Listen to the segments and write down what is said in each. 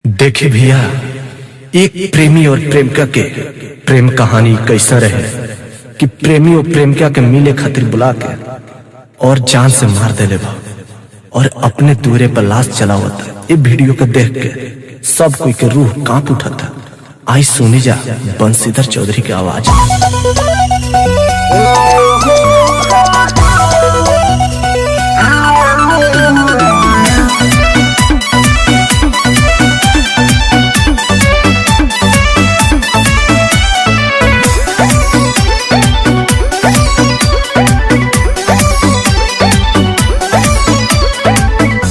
देखे भैया, एक प्रेमी और प्रेमिका के प्रेम कहानी कैसा रहे कि प्रेमी और प्रेमिका के मिले खातिर बुला के और जान से मार देले बा और अपने दूरे पर लाश चलावत। ये वीडियो को देख के सब कोई के रूह कांप उठा था। आई सुनी जा बंशीधर चौधरी की आवाज।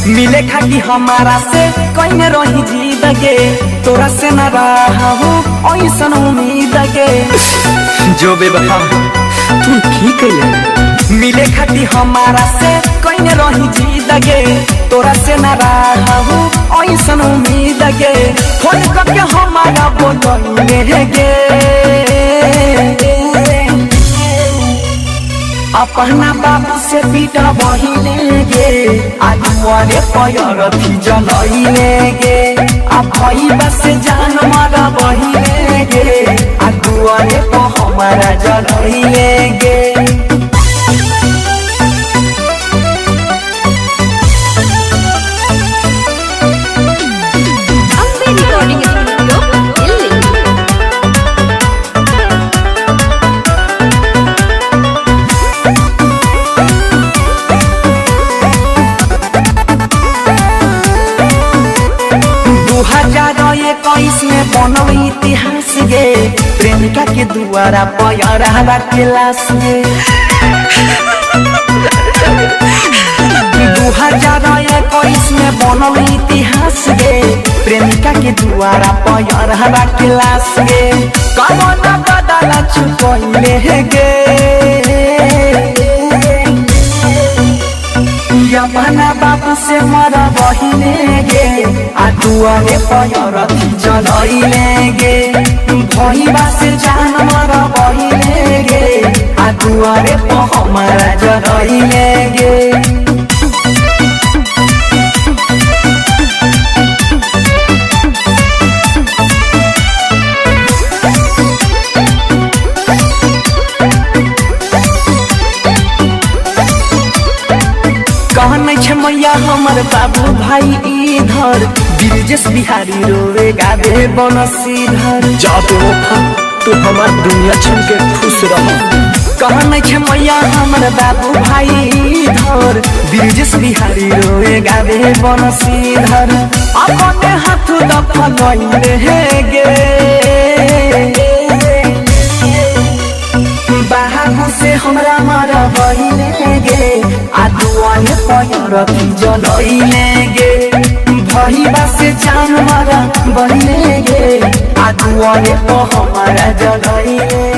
मिले खाती हमारा से कहीं रही जी दगे, तोरा से न रहा हूँ ऐसन उम्मीद के। जो बेवफा तू ठीक है। मिले खाती हमारा से कहीं रही जी दगे, तोरा से न रहा हूँ ऐसन उम्मीद के। फोन करके हमारा बोले गे अपना बाबू से पीटा बहिने गे, आजुआरे पैरथी जलैले गे। अब भई बस जान मारा बहिने गे, आजुआरे पर हमारा जलैले गे। में बनल इतिहास गे, प्रेमिका के दुआरा पैरा के लाश गे। 2021 में बनल इतिहास गे, प्रेमिका के दुआरा पैरा के लाश गे। कौन बदला चुकैले गे अपना बाबू से मरा बहिने गे, आजुआरे पैरथी जलैले गे। भईबा से जान मरा बहिने गे, आजुआरे पर हमारा जलैले गे। कहने छे मैया हमर बाबू भाई इधर, ब्रिजेश बिहारी रोवे गावे बनसीधर। जा बेवफा तू हमार दुनिया छन के खुश रह। कहने छे मैया हमर बाबू भाई इधर, ब्रिजेश बिहारी रोवे गावे बनसीधर। अपने हाथ दफनैले गे बाबू से हमरा मारा बहिने गे, आजुआरे पैरथी जलैले गे। भईबा से जान मारा बहिने गे, आजुआरे पर हमारा जलैले।